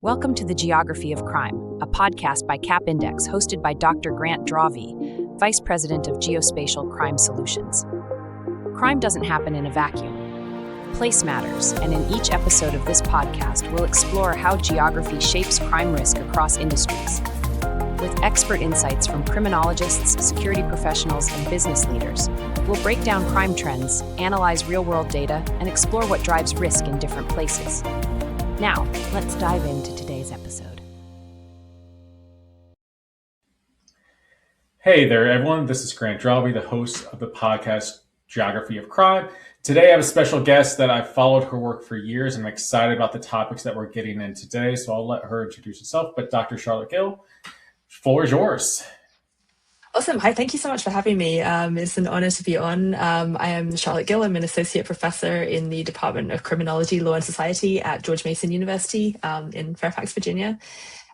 Welcome to the Geography of Crime, a podcast by Cap Index hosted by Dr. Grant Drawvey, Vice President of Geospatial Crime Solutions. Crime doesn't happen in a vacuum. Place matters, and in each episode of this podcast, we'll explore how geography shapes crime risk across industries. With expert insights from criminologists, security professionals, and business leaders, we'll break down crime trends, analyze real-world data, and explore what drives risk in different places. Now, let's dive into today's episode. Hey there, everyone. This is Grant Drawvey, the host of the podcast Geography of Crime. Today, I have a special guest that I've followed her work for years, and I'm excited about the topics that we're getting in today, so I'll let her introduce herself. But Dr. Charlotte Gill, the floor is yours. Awesome. Hi, thank you so much for having me. It's an honor to be on. I am Charlotte Gill. I'm an associate professor in the Department of Criminology, Law and Society at George Mason University in Fairfax, Virginia.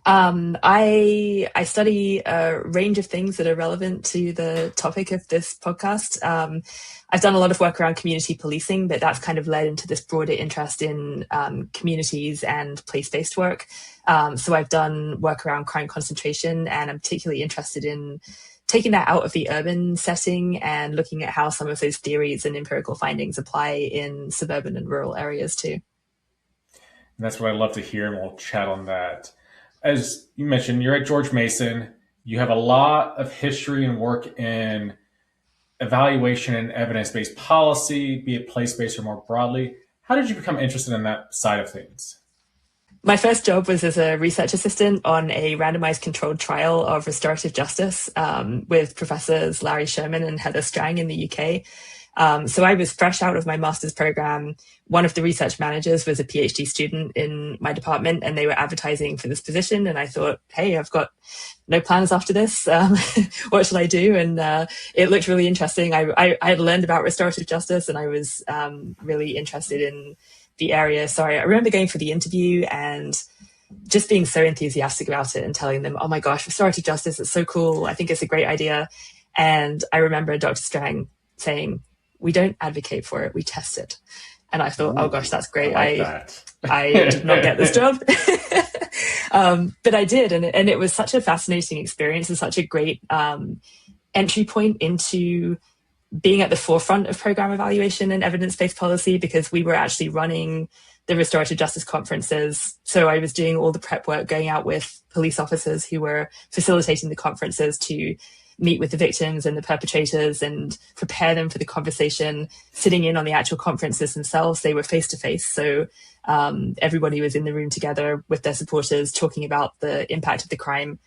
I study a range of things that are relevant to the topic of this podcast. I've done a lot of work around community policing, but that's kind of led into this broader interest in communities and place-based work. So I've done work around crime concentration, and I'm particularly interested in taking that out of the urban setting and looking at how some of those theories and empirical findings apply in suburban and rural areas too. And that's what I'd love to hear, and we'll chat on that. As you mentioned, you're at George Mason. You have a lot of history and work in evaluation and evidence-based policy, be it place-based or more broadly. How did you become interested in that side of things? My first job was as a research assistant on a randomized controlled trial of restorative justice with Professors Larry Sherman and Heather Strang in the UK. So I was fresh out of my master's program. One of the research managers was a PhD student in my department, and they were advertising for this position. And I thought, hey, I've got no plans after this. What should I do? And it looked really interesting. I had learned about restorative justice, and I was really interested in the area. So I remember going for the interview and just being so enthusiastic about it and telling them, oh my gosh, restorative justice, it's so cool. I think it's a great idea. And I remember Dr. Strang saying, we don't advocate for it, we test it. And I thought, oh gosh, that's great. I did not get this job. But I did. And it was such a fascinating experience and such a great entry point into being at the forefront of program evaluation and evidence-based policy, because we were actually running the restorative justice conferences. So I was doing all the prep work, going out with police officers who were facilitating the conferences to meet with the victims and the perpetrators and prepare them for the conversation, sitting in on the actual conferences themselves. They were face-to-face. So everybody was in the room together with their supporters, talking about the impact of the crime.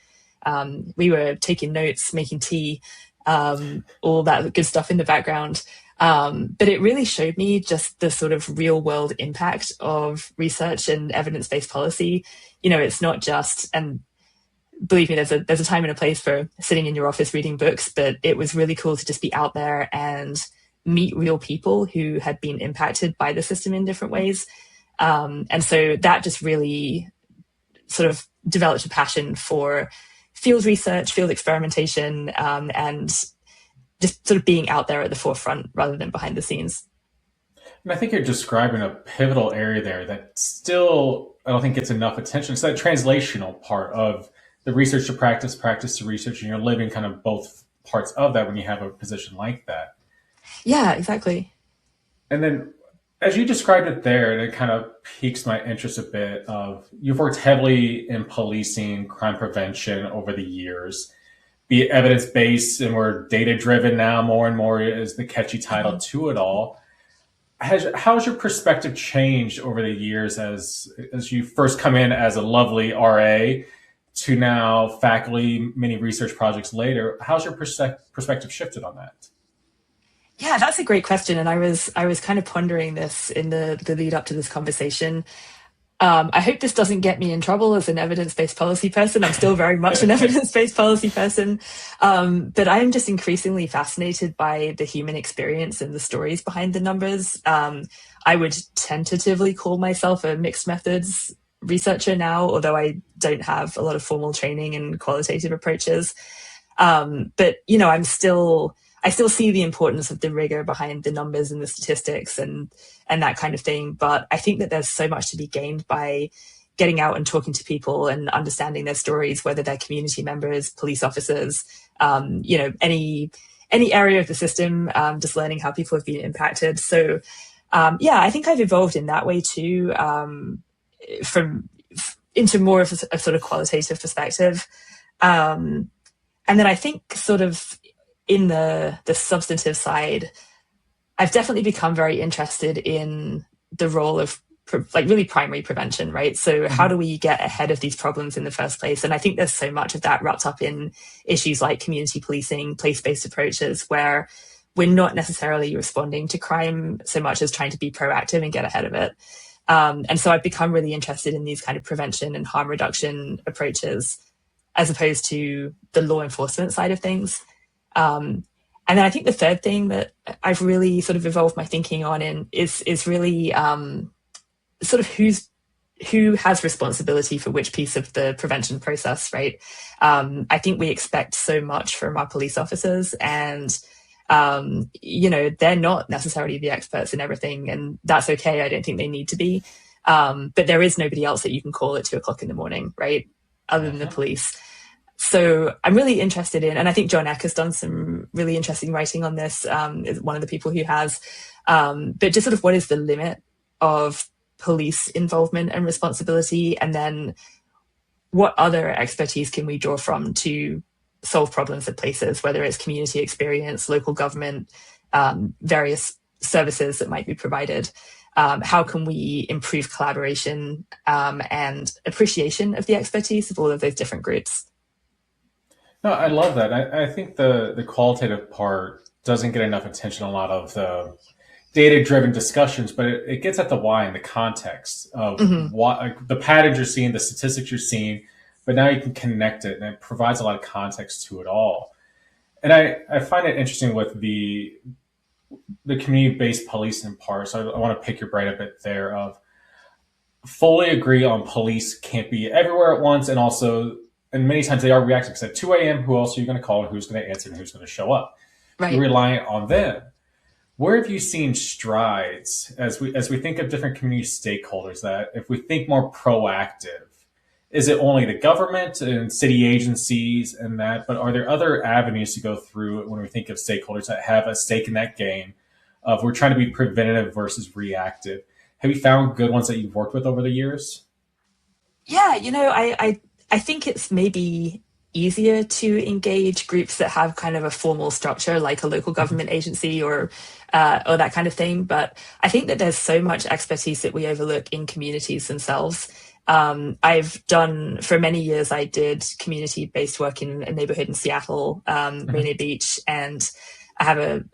We were taking notes, making tea, all that good stuff in the background. But it really showed me just the sort of real world impact of research and evidence-based policy. You know, it's not just, and believe me, there's a time and a place for sitting in your office reading books, but it was really cool to just be out there and meet real people who had been impacted by the system in different ways. And so that just really sort of developed a passion for field research, field experimentation, and just sort of being out there at the forefront rather than behind the scenes. And I think you're describing a pivotal area there that still, I don't think gets enough attention. It's that translational part of the research to practice, practice to research, and you're living kind of both parts of that when you have a position like that. Yeah, exactly. And then as you described it there, and it kind of piques my interest a bit of, you've worked heavily in policing, crime prevention over the years, be it evidence-based, and we're data-driven now more and more is the catchy title to it all. How's your perspective changed over the years as you first come in as a lovely RA to now faculty, many research projects later? How's your perspective shifted on that? Yeah, that's a great question. And I was kind of pondering this in the lead up to this conversation. I hope this doesn't get me in trouble as an evidence-based policy person. I'm still very much an evidence-based policy person. But I am just increasingly fascinated by the human experience and the stories behind the numbers. I would tentatively call myself a mixed methods researcher now, although I don't have a lot of formal training in qualitative approaches. But, you know, I still see the importance of the rigor behind the numbers and the statistics and that kind of thing. But I think that there's so much to be gained by getting out and talking to people and understanding their stories, whether they're community members, police officers, any area of the system, just learning how people have been impacted. So, I think I've evolved in that way too, into more of a sort of qualitative perspective. And then I think sort of in the substantive side, I've definitely become very interested in the role of really primary prevention, right? So how do we get ahead of these problems in the first place? And I think there's so much of that wrapped up in issues like community policing, place-based approaches, where we're not necessarily responding to crime so much as trying to be proactive and get ahead of it. And so I've become really interested in these kind of prevention and harm reduction approaches, as opposed to the law enforcement side of things. And then I think the third thing that I've really sort of evolved my thinking on is really sort of who has responsibility for which piece of the prevention process, right? I think we expect so much from our police officers, and they're not necessarily the experts in everything, and that's okay. I don't think they need to be. But there is nobody else that you can call at 2:00 in the morning, right? Other than the police. So I'm really interested in, and I think John Eck has done some really interesting writing on this, is one of the people who has, but just sort of what is the limit of police involvement and responsibility, and then what other expertise can we draw from to solve problems at places, whether it's community experience, local government, various services that might be provided. How can we improve collaboration and appreciation of the expertise of all of those different groups? No, I love that. I think the qualitative part doesn't get enough attention in a lot of the data-driven discussions, but it gets at the why and the context of what the patterns you're seeing, the statistics you're seeing, but now you can connect it, and it provides a lot of context to it all. And I find it interesting with the community-based policing part, so I want to pick your brain a bit there of fully agree on police can't be everywhere at once, and many times they are reactive, because at 2 a.m., who else are you going to call, and who's going to answer, and who's going to show up? Right. You're reliant on them. Where have you seen strides as we think of different community stakeholders, that if we think more proactive, is it only the government and city agencies and that, but are there other avenues to go through when we think of stakeholders that have a stake in that game of we're trying to be preventative versus reactive? Have you found good ones that you've worked with over the years? Yeah, I think it's maybe easier to engage groups that have kind of a formal structure, like a local government agency or that kind of thing. But I think that there's so much expertise that we overlook in communities themselves. I've done, for many years, I did community-based work in a neighborhood in Seattle, Rainier Beach, and I have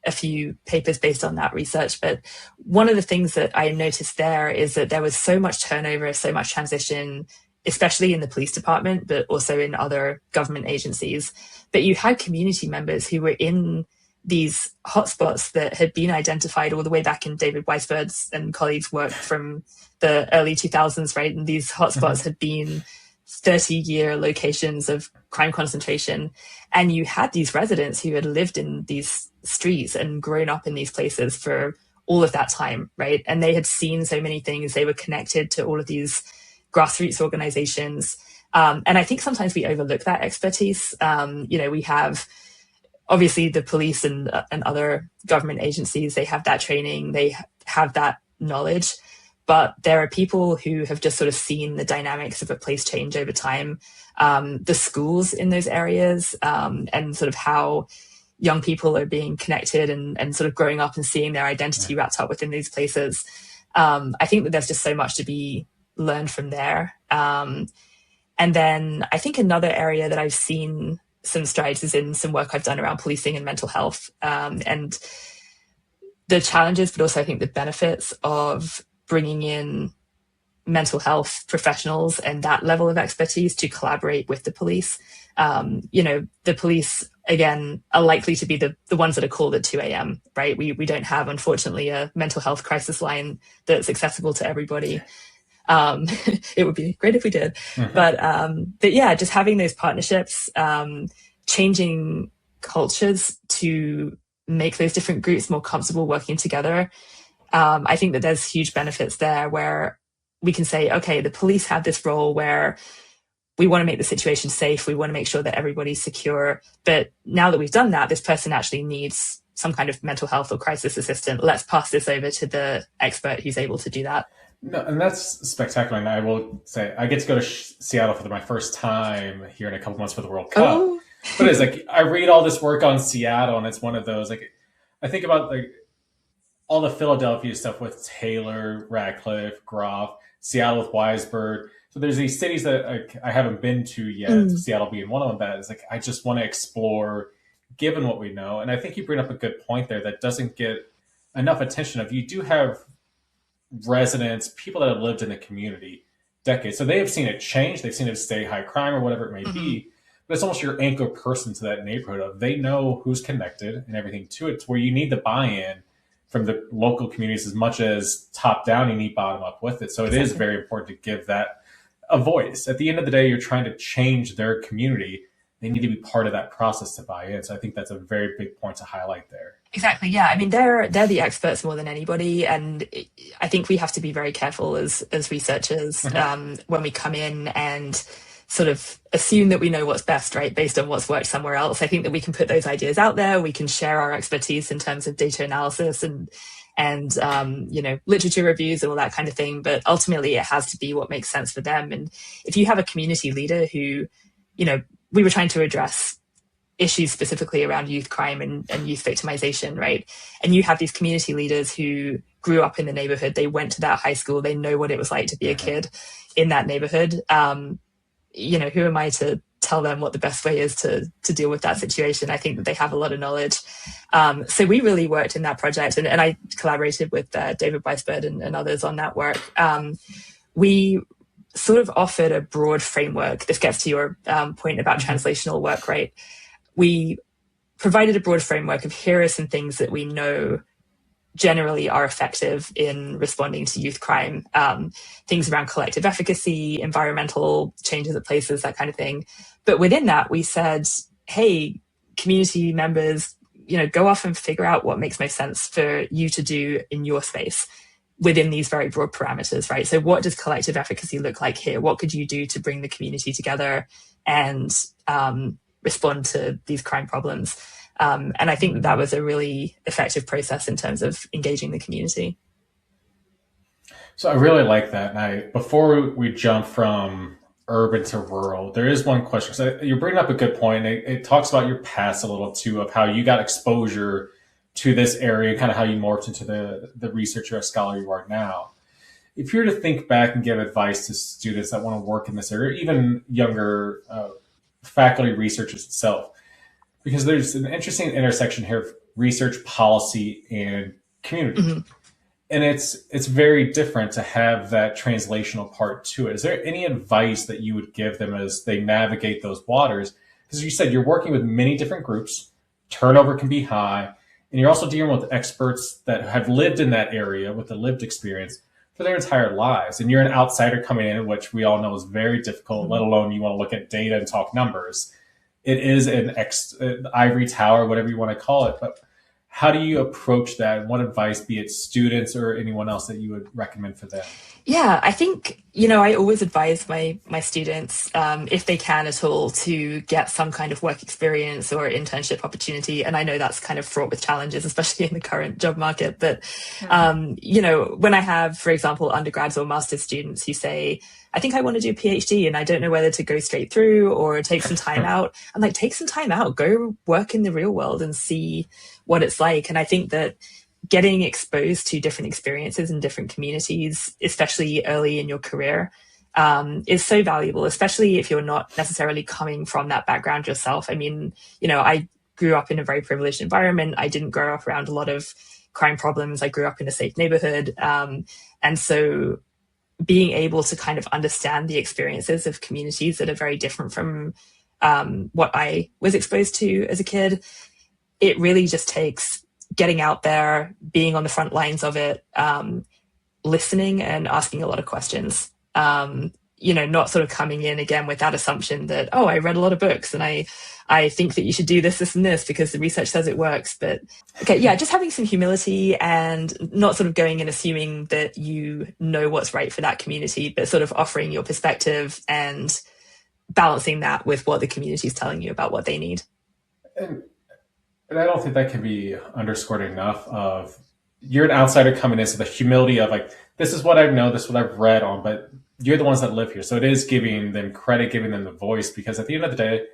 a few papers based on that research. But one of the things that I noticed there is that there was so much turnover, so much transition, especially in the police department, but also in other government agencies. But you had community members who were in these hotspots that had been identified all the way back in David Weisberg's and colleagues' work from the early 2000s, right? And these hotspots had been 30-year locations of crime concentration. And you had these residents who had lived in these streets and grown up in these places for all of that time, right? And they had seen so many things. They were connected to all of these grassroots organizations. And I think sometimes we overlook that expertise. We have obviously the police and other government agencies, they have that training, they have that knowledge, but there are people who have just sort of seen the dynamics of a place change over time. The schools in those areas, and sort of how young people are being connected and sort of growing up and seeing their identity wrapped up within these places. I think that there's just so much to be learned from there. And then I think another area that I've seen some strides is in some work I've done around policing and mental health, and the challenges, but also I think the benefits of bringing in mental health professionals and that level of expertise to collaborate with the police. The police, again, are likely to be the ones that are called at 2 a.m., right? We don't have, unfortunately, a mental health crisis line that's accessible to everybody. It would be great if we did. But yeah, just having those partnerships, changing cultures to make those different groups more comfortable working together. I think that there's huge benefits there where we can say, okay, the police have this role where we want to make the situation safe. We want to make sure that everybody's secure. But now that we've done that, this person actually needs some kind of mental health or crisis assistant. Let's pass this over to the expert who's able to do that. No, and that's spectacular. And I will say, I get to go to Seattle for my first time here in a couple months for the World Cup. Oh. But it's like, I read all this work on Seattle, and it's one of those, like, I think about like all the Philadelphia stuff with Taylor, Radcliffe, Groff, Seattle with Weisberg. So there's these cities that I haven't been to yet, Seattle being one of them, that is like, I just want to explore given what we know. And I think you bring up a good point there that doesn't get enough attention. If you do have residents, people that have lived in the community decades, so they have seen it change, they've seen it stay high crime or whatever it may be, but it's almost your anchor person to that neighborhood of they know who's connected and everything to it, to where you need the buy-in from the local communities as much as top down, you need bottom up with it. So it is very important to give that a voice. At the end of the day, you're trying to change their community. They need to be part of that process to buy in. So I think that's a very big point to highlight there. Exactly. Yeah. I mean, they're the experts more than anybody. And I think we have to be very careful as researchers when we come in and sort of assume that we know what's best, right, based on what's worked somewhere else. I think that we can put those ideas out there. We can share our expertise in terms of data analysis and literature reviews and all that kind of thing. But ultimately, it has to be what makes sense for them. And if you have a community leader who, we were trying to address issues specifically around youth crime and youth victimization, right? And you have these community leaders who grew up in the neighborhood. They went to that high school. They know what it was like to be a kid in that neighborhood. Who am I to tell them what the best way is to deal with that situation? I think that they have a lot of knowledge. So we really worked in that project, and I collaborated with David Weisberg and others on that work. We sort of offered a broad framework. This gets to your point about translational work, right? We provided a broad framework of here are some things that we know generally are effective in responding to youth crime, things around collective efficacy, environmental changes at places, that kind of thing. But within that, we said, hey, community members, go off and figure out what makes most sense for you to do in your space within these very broad parameters, right? So what does collective efficacy look like here? What could you do to bring the community together and respond to these crime problems? And I think that was a really effective process in terms of engaging the community. So I really like that. And before we jump from urban to rural, there is one question. So you're bringing up a good point. It talks about your past a little too, of how you got exposure to this area, kind of how you morphed into the researcher or scholar you are now. If you were to think back and give advice to students that want to work in this area, even younger faculty researchers itself, because there's an interesting intersection here of research, policy, and community. And it's very different to have that translational part to it. Is there any advice that you would give them as they navigate those waters? Because you said you're working with many different groups, turnover can be high, and you're also dealing with experts that have lived in that area with the lived experience for their entire lives. And you're an outsider coming in, which we all know is very difficult, let alone you want to look at data and talk numbers. It is an ivory tower, whatever you want to call it. But how do you approach that? And what advice, be it students or anyone else, that you would recommend for them? Yeah, I think, I always advise my students, if they can at all, to get some kind of work experience or internship opportunity. And I know that's kind of fraught with challenges, especially in the current job market. But, when I have, for example, undergrads or master's students who say, I think I want to do a PhD and I don't know whether to go straight through or take some time out. I'm like, take some time out, go work in the real world and see what it's like. And I think that getting exposed to different experiences in different communities, especially early in your career, is so valuable, especially if you're not necessarily coming from that background yourself. I mean, I grew up in a very privileged environment. I didn't grow up around a lot of crime problems. I grew up in a safe neighborhood. And so being able to kind of understand the experiences of communities that are very different from what I was exposed to as a kid, it really just takes getting out there, being on the front lines of it, listening and asking a lot of questions. not sort of coming in again with that assumption that, oh, I read a lot of books and I think that you should do this, this, and this because the research says it works. But okay, yeah, just having some humility and not sort of going and assuming that you know what's right for that community, but sort of offering your perspective and balancing that with what the community is telling you about what they need. And I don't think that can be underscored enough of you're an outsider coming in, so the humility of like, this is what I know, this is what I've read on, but you're the ones that live here. So it is giving them credit, giving them the voice, because at the end of the day,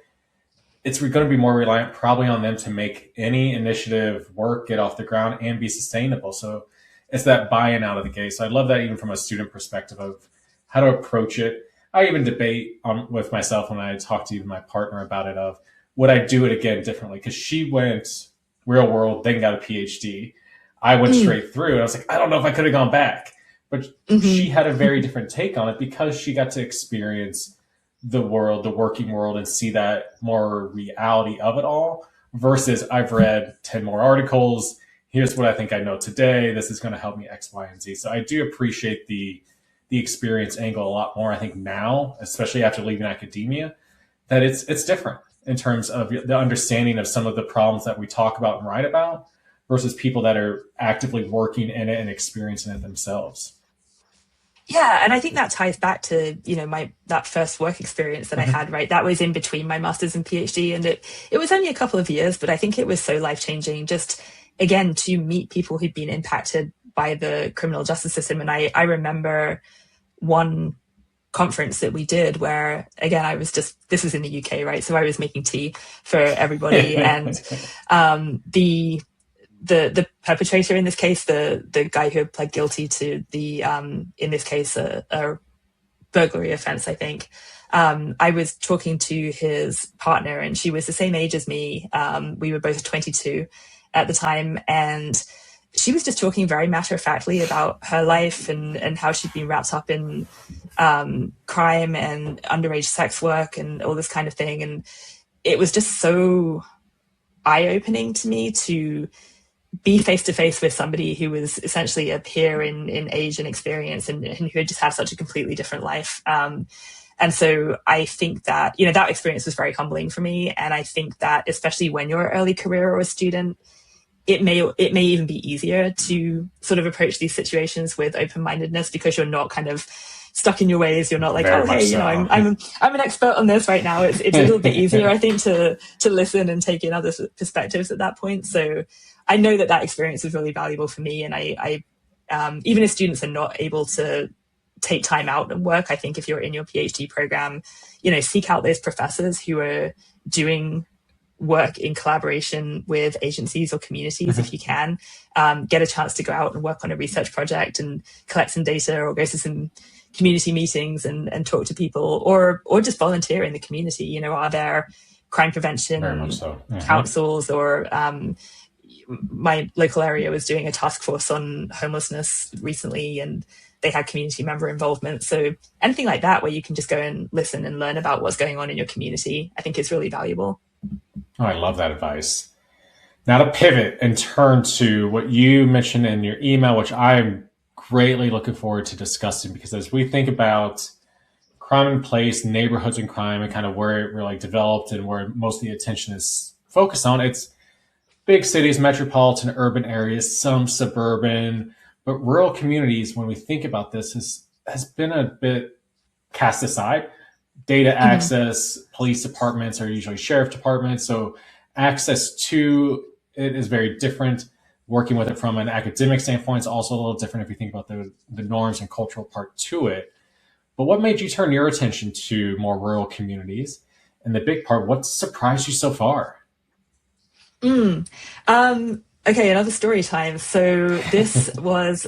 it's going to be more reliant probably on them to make any initiative work, get off the ground, and be sustainable. So it's that buy-in out of the gate. So I love that even from a student perspective of how to approach it. I even debate with myself when I talk to even my partner about it of, would I do it again differently? Because she went real world, then got a PhD. I went straight through, and I was like, I don't know if I could have gone back. But she had a very different take on it because she got to experience the world, the working world, and see that more reality of it all versus I've read 10 more articles. Here's what I think I know today. This is going to help me X, Y, and Z. So I do appreciate the experience angle a lot more. I think now, especially after leaving academia, that it's different in terms of the understanding of some of the problems that we talk about and write about versus people that are actively working in it and experiencing it themselves. Yeah, and I think that ties back to, that first work experience that I had, right? That was in between my master's and PhD, and it was only a couple of years, but I think it was so life-changing just, again, to meet people who'd been impacted by the criminal justice system. And I remember one conference that we did where, again, this was in the UK, right? So I was making tea for everybody, and the perpetrator in this case, the guy who had pled guilty to the in this case a burglary offense, I think. I was talking to his partner, and she was the same age as me. We were both 22 at the time, and she was just talking very matter-of-factly about her life and how she'd been wrapped up in crime and underage sex work and all this kind of thing. And it was just so eye-opening to me to be face-to-face with somebody who was essentially a peer in age and experience and who had just had such a completely different life. And so I think that, that experience was very humbling for me. And I think that especially when you're an early career or a student, it may even be easier to sort of approach these situations with open-mindedness because you're not kind of stuck in your ways. You're not like, Very oh, hey, so. I'm an expert on this right now. It's a little bit easier, I think, to listen and take in other perspectives at that point. So I know that experience was really valuable for me. And I even if students are not able to take time out and work, I think if you're in your PhD program, seek out those professors who are doing work in collaboration with agencies or communities if you can. Get a chance to go out and work on a research project and collect some data or go to some community meetings and talk to people or just volunteer in the community. Are there crime prevention councils or my local area was doing a task force on homelessness recently and they had community member involvement. So anything like that where you can just go and listen and learn about what's going on in your community, I think is really valuable. Oh, I love that advice. Now to pivot and turn to what you mentioned in your email, which I'm greatly looking forward to discussing, because as we think about crime in place, neighborhoods and crime, and kind of where it really developed and where most of the attention is focused on, it's big cities, metropolitan, urban areas, some suburban, but rural communities, when we think about this, has been a bit cast aside. Data access, police departments are usually sheriff departments, so access to it is very different. Working with it from an academic standpoint is also a little different if you think about the norms and cultural part to it. But what made you turn your attention to more rural communities? And the big part, what surprised you so far? Okay, another story time. So this was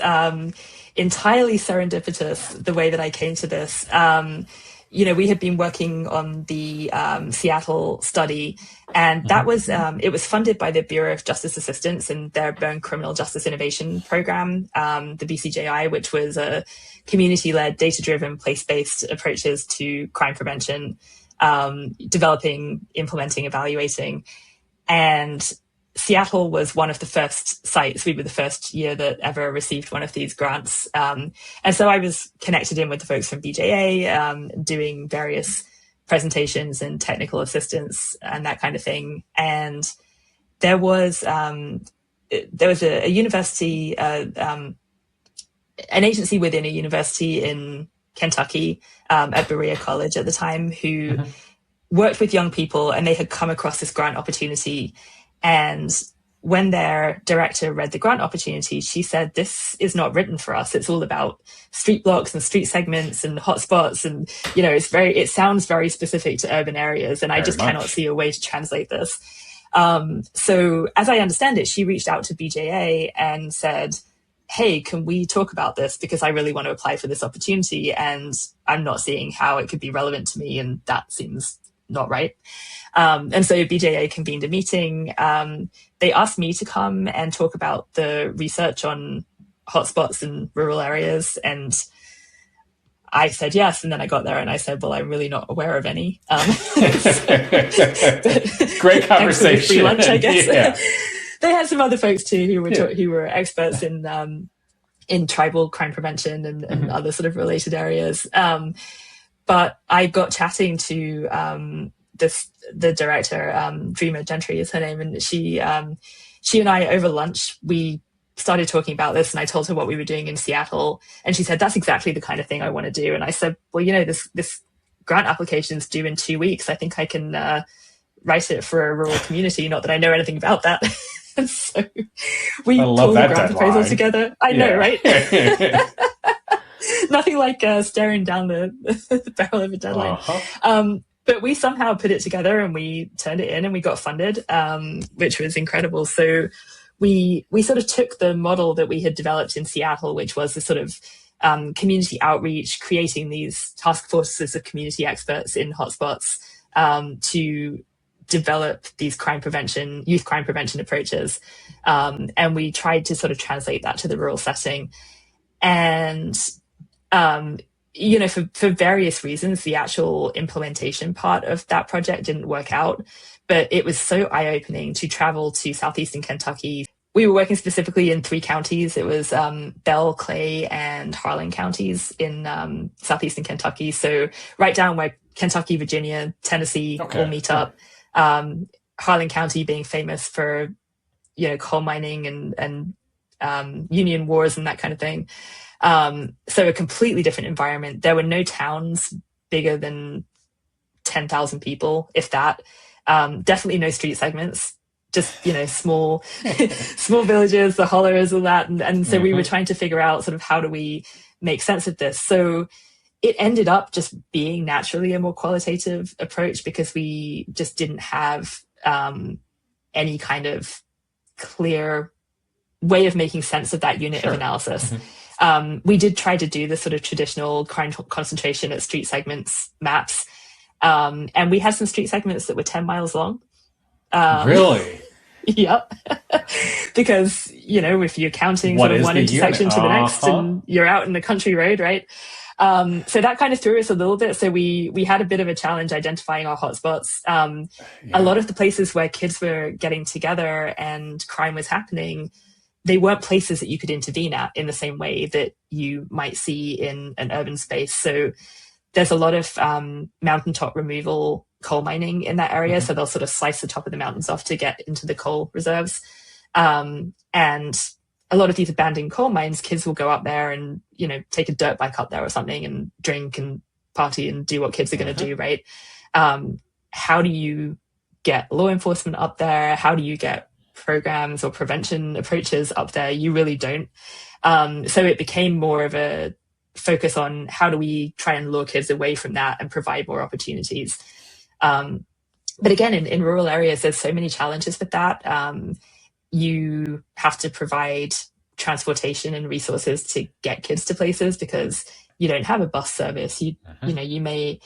entirely serendipitous, the way that I came to this. We had been working on the Seattle study, and that was it was funded by the Bureau of Justice Assistance and their own Criminal Justice Innovation Program, the BCJI, which was a community-led, data-driven, place-based approaches to crime prevention, developing, implementing, evaluating. And Seattle was one of the first sites. We were the first year that ever received one of these grants. And so I was connected in with the folks from BJA, doing various presentations and technical assistance and that kind of thing. And there was a university, an agency within a university in Kentucky, at Berea College at the time, who worked with young people, and they had come across this grant opportunity. And when their director read the grant opportunity, she said, "This is not written for us. It's all about street blocks and street segments and hotspots. And, it sounds very specific to urban areas. And I just cannot see a way to translate this." So as I understand it, she reached out to BJA and said, "Hey, can we talk about this? Because I really want to apply for this opportunity and I'm not seeing how it could be relevant to me. And that seems not right." And so BJA convened a meeting. They asked me to come and talk about the research on hotspots in rural areas. And I said yes. And then I got there and I said, "Well, I'm really not aware of any." Great conversation. Free lunch, I guess. Yeah. They had some other folks too who were experts in tribal crime prevention and other sort of related areas. But I got chatting to the director, Dreamer Gentry is her name, and she and I over lunch, we started talking about this, and I told her what we were doing in Seattle, and she said, "That's exactly the kind of thing I want to do." And I said, "Well, this grant application is due in 2 weeks. I think I can write it for a rural community, not that I know anything about that." And so we pulled the grant proposal together. I know, right? Nothing like staring down the barrel of a deadline. But we somehow put it together and we turned it in and we got funded, which was incredible. So we sort of took the model that we had developed in Seattle, which was the sort of community outreach, creating these task forces of community experts in hotspots to develop these youth crime prevention approaches. And we tried to sort of translate that to the rural setting. And for various reasons, the actual implementation part of that project didn't work out, but it was so eye-opening to travel to southeastern Kentucky. We were working specifically in 3 counties. It was Bell, Clay, and Harlan counties in southeastern Kentucky. So right down where Kentucky, Virginia, Tennessee all meet up. Harlan County being famous for, coal mining and union wars and that kind of thing. So a completely different environment. There were no towns bigger than 10,000 people, if that. Definitely no street segments, just, small villages, the hollers, all that. And so we were trying to figure out sort of how do we make sense of this. So it ended up just being naturally a more qualitative approach because we just didn't have any kind of clear way of making sense of that unit of analysis. We did try to do the sort of traditional crime concentration at street segments maps. And we had some street segments that were 10 miles long. Really? Yep. Because, if you're counting sort of one intersection to the next and you're out in the country road, right? So that kind of threw us a little bit. So we had a bit of a challenge identifying our hotspots. A lot of the places where kids were getting together and crime was happening, they weren't places that you could intervene at in the same way that you might see in an urban space. So there's a lot of mountaintop removal coal mining in that area. So they'll sort of slice the top of the mountains off to get into the coal reserves. And a lot of these abandoned coal mines, kids will go up there and, take a dirt bike up there or something and drink and party and do what kids are going to do, right? How do you get law enforcement up there? How do you get programs or prevention approaches up there? You really don't. So it became more of a focus on how do we try and lure kids away from that and provide more opportunities. But again, in rural areas, there's so many challenges with that. You have to provide transportation and resources to get kids to places because you don't have a bus service. You may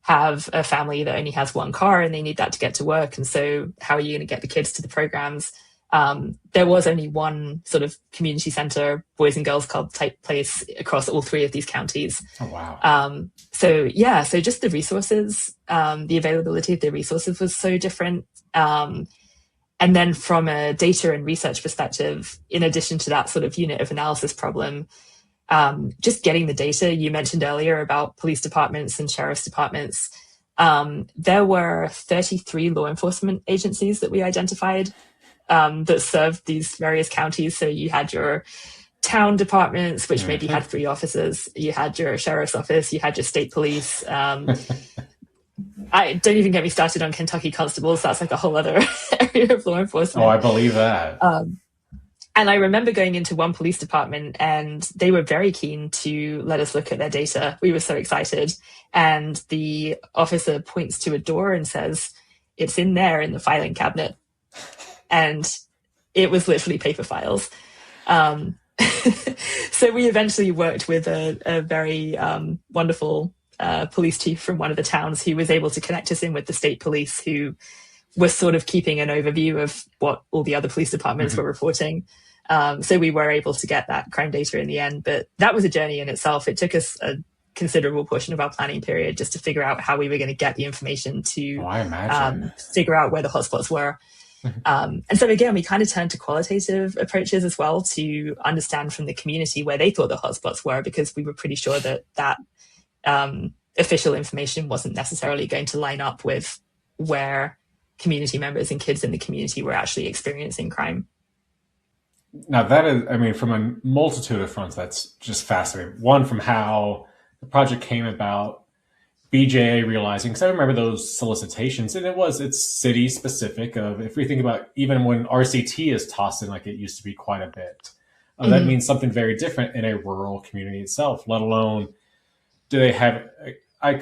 have a family that only has one car and they need that to get to work. And so how are you going to get the kids to the programs? There was only one sort of community center, Boys and Girls Club type place across all 3 of these counties. Oh, wow. So just the resources, the availability of the resources was so different. And And then from a data and research perspective, in addition to that sort of unit of analysis problem, just getting the data you mentioned earlier about police departments and sheriff's departments, there were 33 law enforcement agencies that we identified that served these various counties. So you had your town departments, which maybe had 3 officers. You had your sheriff's office. You had your state police. I don't even get me started on Kentucky constables. That's like a whole other area of law enforcement. Oh, I believe that. And I remember going into one police department and they were very keen to let us look at their data. We were so excited. And the officer points to a door and says, "It's in there in the filing cabinet." And it was literally paper files. So we eventually worked with a very wonderful police chief from one of the towns who was able to connect us in with the state police, who was sort of keeping an overview of what all the other police departments were reporting. So we were able to get that crime data in the end, but that was a journey in itself. It took us a considerable portion of our planning period just to figure out how we were going to get the information to figure out where the hotspots were. And so again, we kind of turned to qualitative approaches as well to understand from the community where they thought the hotspots were, because we were pretty sure that official information wasn't necessarily going to line up with where community members and kids in the community were actually experiencing crime. Now that is, I mean, from a multitude of fronts, that's just fascinating. One, from how the project came about, BJA realizing, because I remember those solicitations, and it's city specific. Of if we think about even when RCT is tossed in, like it used to be quite a bit, that means something very different in a rural community itself. Let alone, do they have? I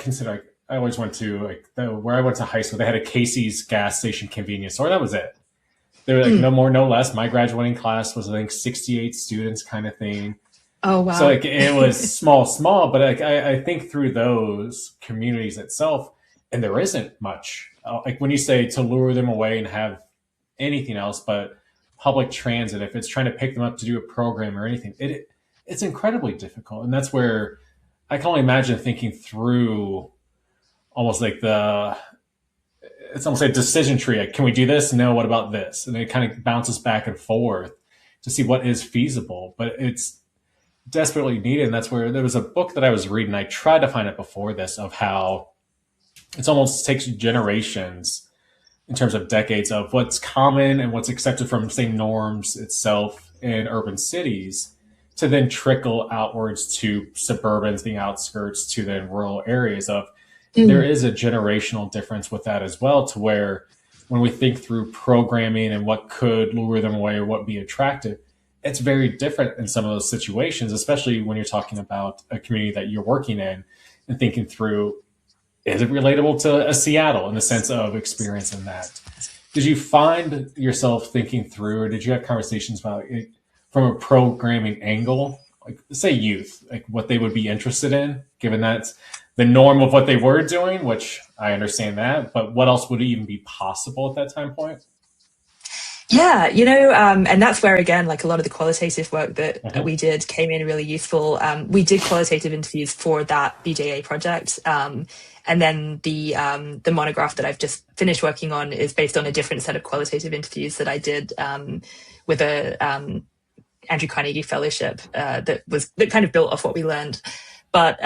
always went to where I went to high school. They had a Casey's gas station convenience store. That was it. They were like no more, no less. My graduating class was, I think, 68 students, kind of thing. Oh, wow. So it was small, but I think through those communities itself, and there isn't much. When you say to lure them away and have anything else but public transit, if it's trying to pick them up to do a program or anything, it's incredibly difficult. And that's where I can only imagine thinking through almost like it's almost like a decision tree. Like, can we do this? No, what about this? And it kind of bounces back and forth to see what is feasible, but it's desperately needed. And that's where there was a book that I was reading. I tried to find it before this, of how it almost takes generations in terms of decades of what's common and what's accepted from, say, norms itself in urban cities to then trickle outwards to suburbans, the outskirts, to then rural areas of. There is a generational difference with that as well, to where when we think through programming and what could lure them away or what be attractive, it's very different in some of those situations, especially when you're talking about a community that you're working in and thinking through, is it relatable to a Seattle in the sense of experiencing that? Did you find yourself thinking through, or did you have conversations about it from a programming angle, like say youth, like what they would be interested in, given that's the norm of what they were doing, which I understand that, but what else would even be possible at that time point? Yeah, and that's where, again, like a lot of the qualitative work that we did came in really useful. We did qualitative interviews for that BJA project. And then the monograph that I've just finished working on is based on a different set of qualitative interviews that I did with a Andrew Carnegie Fellowship that kind of built off what we learned. But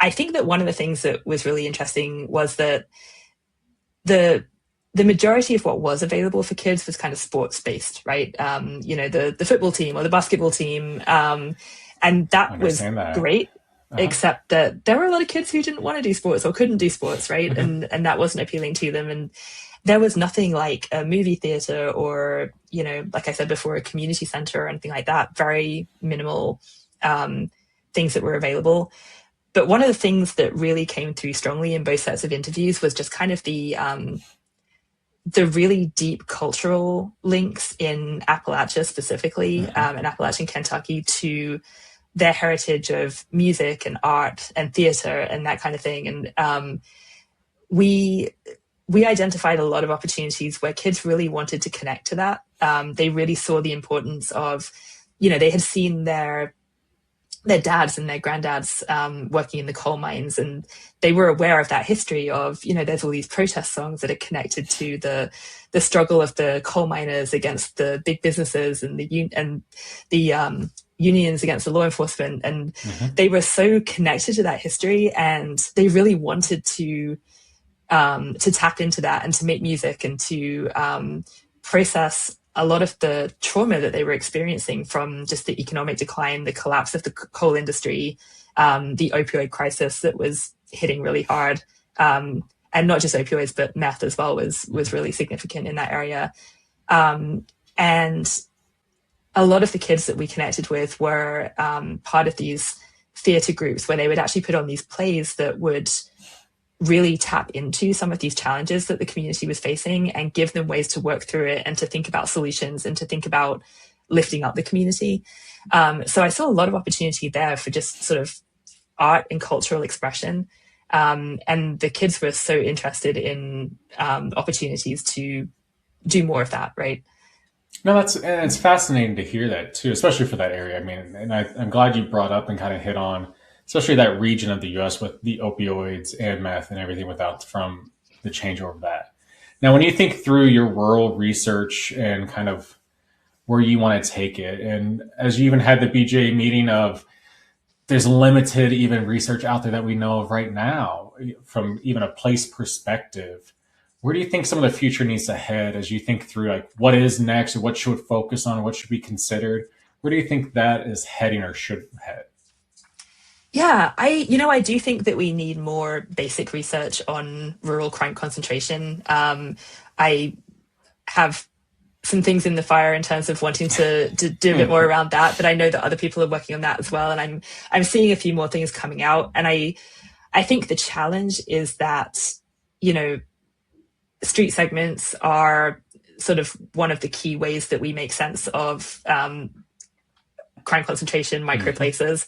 I think that one of the things that was really interesting was that the majority of what was available for kids was kind of sports based, right? The football team or the basketball team. And that was great, except that there were a lot of kids who didn't want to do sports or couldn't do sports, right? And that wasn't appealing to them. And there was nothing like a movie theater or, like I said before, a community center or anything like that. Very minimal things that were available. But one of the things that really came through strongly in both sets of interviews was just kind of the really deep cultural links in Appalachia specifically, and Appalachian Kentucky, to their heritage of music and art and theater and that kind of thing. And we identified a lot of opportunities where kids really wanted to connect to that. They really saw the importance of, they had seen their their dads and their granddads working in the coal mines, and they were aware of that history of, there's all these protest songs that are connected to the struggle of the coal miners against the big businesses and the unions against the law enforcement, and they were so connected to that history, and they really wanted to tap into that and to make music and to process a lot of the trauma that they were experiencing from just the economic decline, the collapse of the coal industry, the opioid crisis that was hitting really hard. And not just opioids, but meth as well was really significant in that area. And a lot of the kids that we connected with were part of these theatre groups where they would actually put on these plays that would really tap into some of these challenges that the community was facing and give them ways to work through it and to think about solutions and to think about lifting up the community. So I saw a lot of opportunity there for just sort of art and cultural expression. And the kids were so interested in opportunities to do more of that, right? No, it's fascinating to hear that too, especially for that area. I mean, and I'm glad you brought up and kind of hit on, especially that region of the U.S. with the opioids and meth and everything from the changeover of that. Now, when you think through your rural research and kind of where you want to take it, and as you even had the BJA meeting of, there's limited even research out there that we know of right now from even a place perspective. Where do you think some of the future needs to head as you think through like what is next or what should focus on, what should be considered? Where do you think that is heading or should head? Yeah, I do think that we need more basic research on rural crime concentration. I have some things in the fire in terms of wanting to do a bit more around that, but I know that other people are working on that as well. And I'm seeing a few more things coming out. And I think the challenge is that, street segments are sort of one of the key ways that we make sense of crime concentration, microplaces.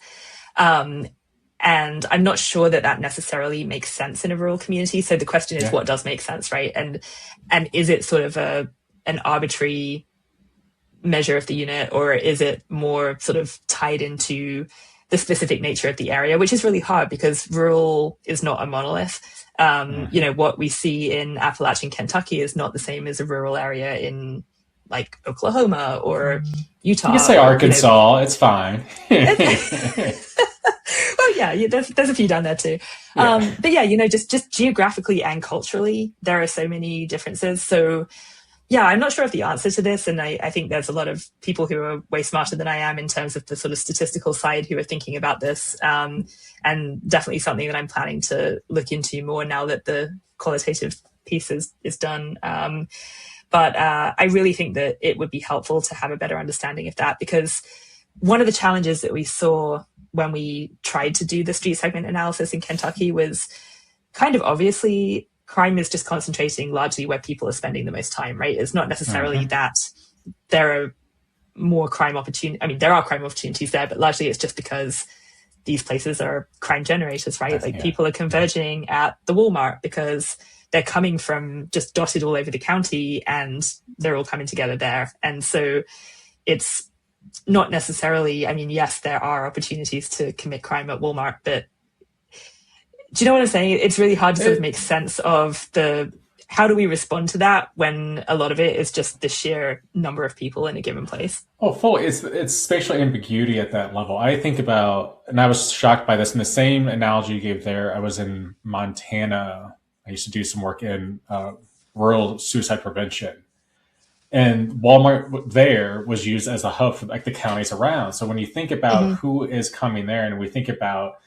And I'm not sure that necessarily makes sense in a rural community. So the question is, what does make sense, right? And is it sort of an arbitrary measure of the unit, or is it more sort of tied into the specific nature of the area, which is really hard because rural is not a monolith. What we see in Appalachian Kentucky is not the same as a rural area in like Oklahoma or Utah. You can say Arkansas, it's fine. Well, yeah, there's a few down there too. Yeah. But yeah, just geographically and culturally, there are so many differences. So yeah, I'm not sure of the answer to this. And I think there's a lot of people who are way smarter than I am in terms of the sort of statistical side who are thinking about this. And definitely something that I'm planning to look into more now that the qualitative piece is done. But I really think that it would be helpful to have a better understanding of that, because one of the challenges that we saw when we tried to do the street segment analysis in Kentucky was kind of obviously crime is just concentrating largely where people are spending the most time, right? It's not necessarily that there are more crime opportunities. I mean, there are crime opportunities there, but largely it's just because these places are crime generators, right? Like people are converging at the Walmart because they're coming from just dotted all over the county and they're all coming together there. And so it's not necessarily, I mean, yes, there are opportunities to commit crime at Walmart, but do you know what I'm saying? It's really hard to sort of make sense of how do we respond to that when a lot of it is just the sheer number of people in a given place? Oh, fully. It's spatial ambiguity at that level. I think about, and I was shocked by this in the same analogy you gave there. I was in Montana. I used to do some work in rural suicide prevention. And Walmart there was used as a hub for like the counties around. So when you think about who is coming there, and we think about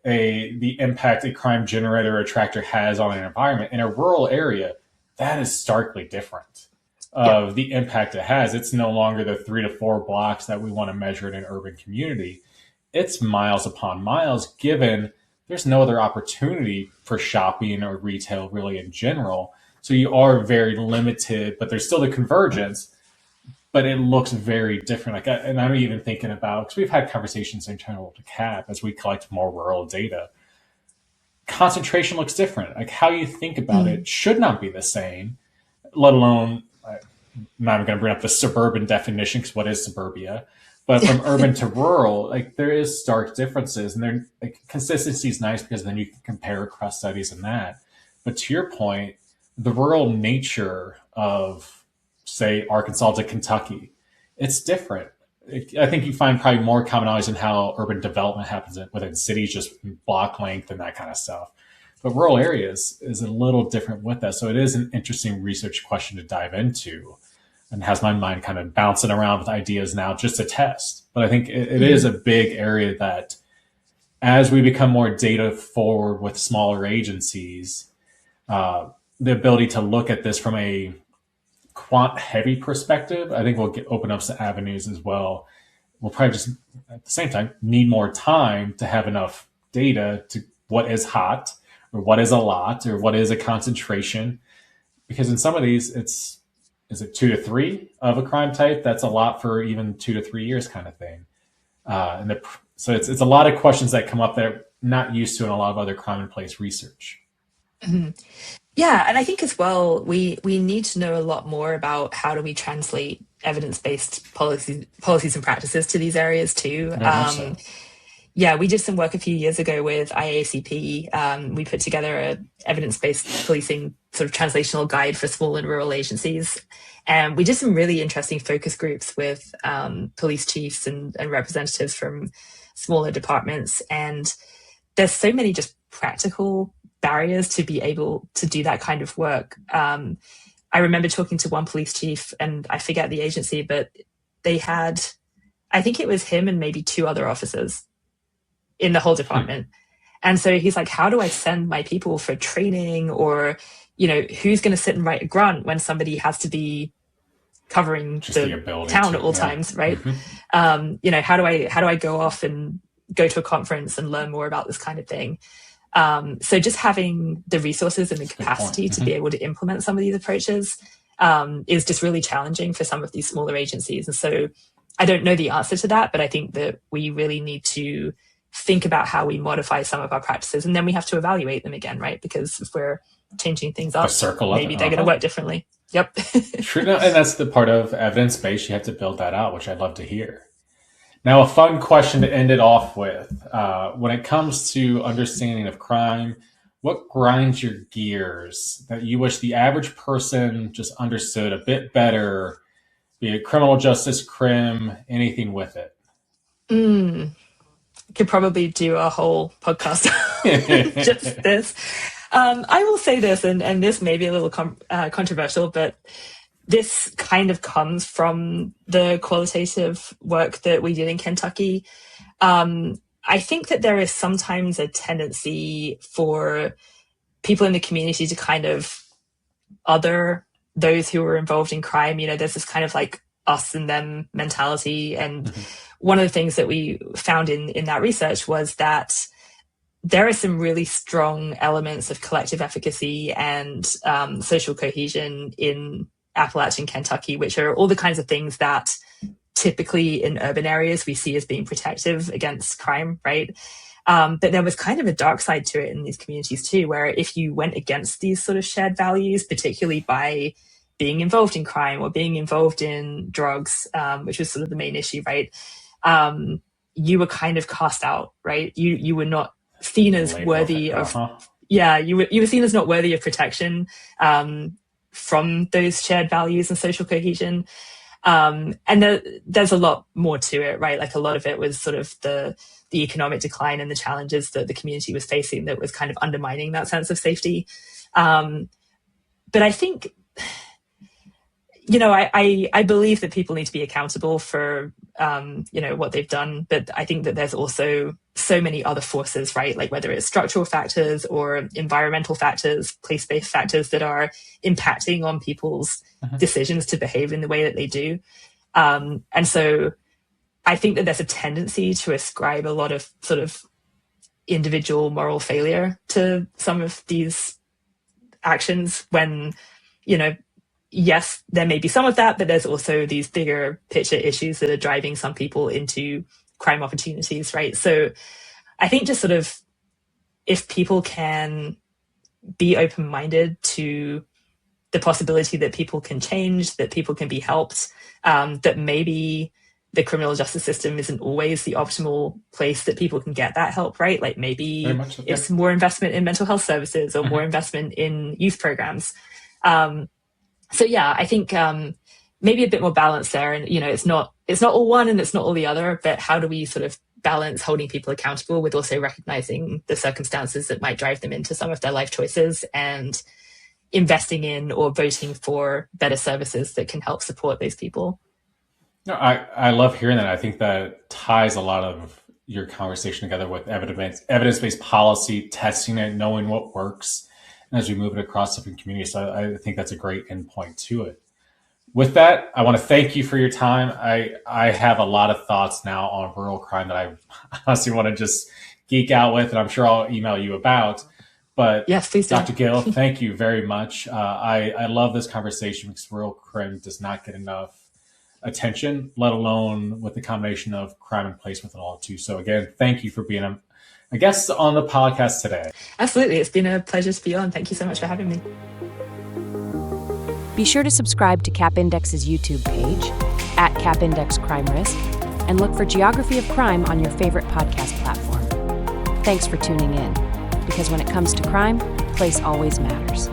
the impact a crime generator or attractor has on an environment in a rural area, that is starkly different of the impact it has. It's no longer the 3 to 4 blocks that we want to measure in an urban community. It's miles upon miles, given there's no other opportunity for shopping or retail really in general. So you are very limited, but there's still the convergence, but it looks very different. And I'm even thinking about, because we've had conversations internal to CAP as we collect more rural data, concentration looks different. Like how you think about it should not be the same, let alone, I'm not going to bring up the suburban definition, because what is suburbia? But from urban to rural, like there is stark differences, and there like consistency is nice because then you can compare across studies and that. But to your point, the rural nature of say Arkansas to Kentucky, it's different. I think you find probably more commonalities in how urban development happens within cities, just block length and that kind of stuff. But rural areas is a little different with that. So it is an interesting research question to dive into and has my mind kind of bouncing around with ideas now just to test. But I think it is a big area that as we become more data forward with smaller agencies, the ability to look at this from a quant heavy perspective, I think open up some avenues as well. We'll probably just at the same time need more time to have enough data to what is hot or what is a lot or what is a concentration. Because in some of these, is it 2 to 3 of a crime type? That's a lot for even 2 to 3 years kind of thing. So it's a lot of questions that come up that are not used to in a lot of other crime in place research. Mm-hmm. Yeah, and I think as well, we need to know a lot more about how do we translate evidence-based policies and practices to these areas too. Very much so. Yeah, we did some work a few years ago with IACP. We put together a evidence-based policing sort of translational guide for small and rural agencies. And we did some really interesting focus groups with police chiefs and representatives from smaller departments. And there's so many just practical barriers to be able to do that kind of work. I remember talking to one police chief, and I forget the agency, but they had, I think it was him and maybe 2 other officers in the whole department. And so he's like, how do I send my people for training? Or, who's going to sit and write a grunt when somebody has to be covering the town at all times, right? Mm-hmm. How do I go off and go to a conference and learn more about this kind of thing? So just having the resources and the capacity to be able to implement some of these approaches is just really challenging for some of these smaller agencies. And so I don't know the answer to that, but I think that we really need to think about how we modify some of our practices, and then we have to evaluate them again, right? Because if we're changing things up, maybe they're going to work differently. Yep. True. No, and that's the part of evidence-based. You have to build that out, which I'd love to hear. Now, a fun question to end it off with. When it comes to understanding of crime, what grinds your gears that you wish the average person just understood a bit better, be it criminal justice, crim, anything with it? Could probably do a whole podcast just this. I will say this, and this may be a little controversial, but this kind of comes from the qualitative work that we did in Kentucky. I think that there is sometimes a tendency for people in the community to kind of other those who are involved in crime. There's this kind of like us and them mentality. And one of the things that we found in that research was that there are some really strong elements of collective efficacy and social cohesion in Appalachian Kentucky, which are all the kinds of things that typically in urban areas we see as being protective against crime, right? But there was kind of a dark side to it in these communities too, where if you went against these sort of shared values, particularly by being involved in crime or being involved in drugs, which was sort of the main issue, right? You were kind of cast out, right? You were not seen as worthy of, you were seen as not worthy of protection from those shared values and social cohesion. And there's a lot more to it, right? Like a lot of it was sort of the economic decline and the challenges that the community was facing that was kind of undermining that sense of safety. But I think, I believe that people need to be accountable for, what they've done. But I think that there's also so many other forces, right? Like whether it's structural factors or environmental factors, place-based factors that are impacting on people's decisions to behave in the way that they do. And so I think that there's a tendency to ascribe a lot of sort of individual moral failure to some of these actions when, yes, there may be some of that, but there's also these bigger picture issues that are driving some people into crime opportunities, right? So I think just sort of if people can be open-minded to the possibility that people can change, that people can be helped, that maybe the criminal justice system isn't always the optimal place that people can get that help, right? Like maybe So, it's more investment in mental health services or more investment in youth programs. So yeah, I think maybe a bit more balance there. And, it's not all one and it's not all the other, but how do we sort of balance holding people accountable with also recognizing the circumstances that might drive them into some of their life choices and investing in or voting for better services that can help support those people? No, I love hearing that. I think that ties a lot of your conversation together with evidence-based policy, testing it, knowing what works, and as we move it across different communities. So I think that's a great endpoint to it. With that, I want to thank you for your time. I have a lot of thoughts now on rural crime that I honestly want to just geek out with, and I'm sure I'll email you about. But yes, please do. Dr. Gill, thank you very much. I love this conversation because rural crime does not get enough attention, let alone with the combination of crime and place with it all too. So again, thank you for being a guest on the podcast today. Absolutely. It's been a pleasure to be on. Thank you so much for having me. Be sure to subscribe to Cap Index's YouTube page, @CapIndexCrimeRisk, and look for Geography of Crime on your favorite podcast platform. Thanks for tuning in, because when it comes to crime, place always matters.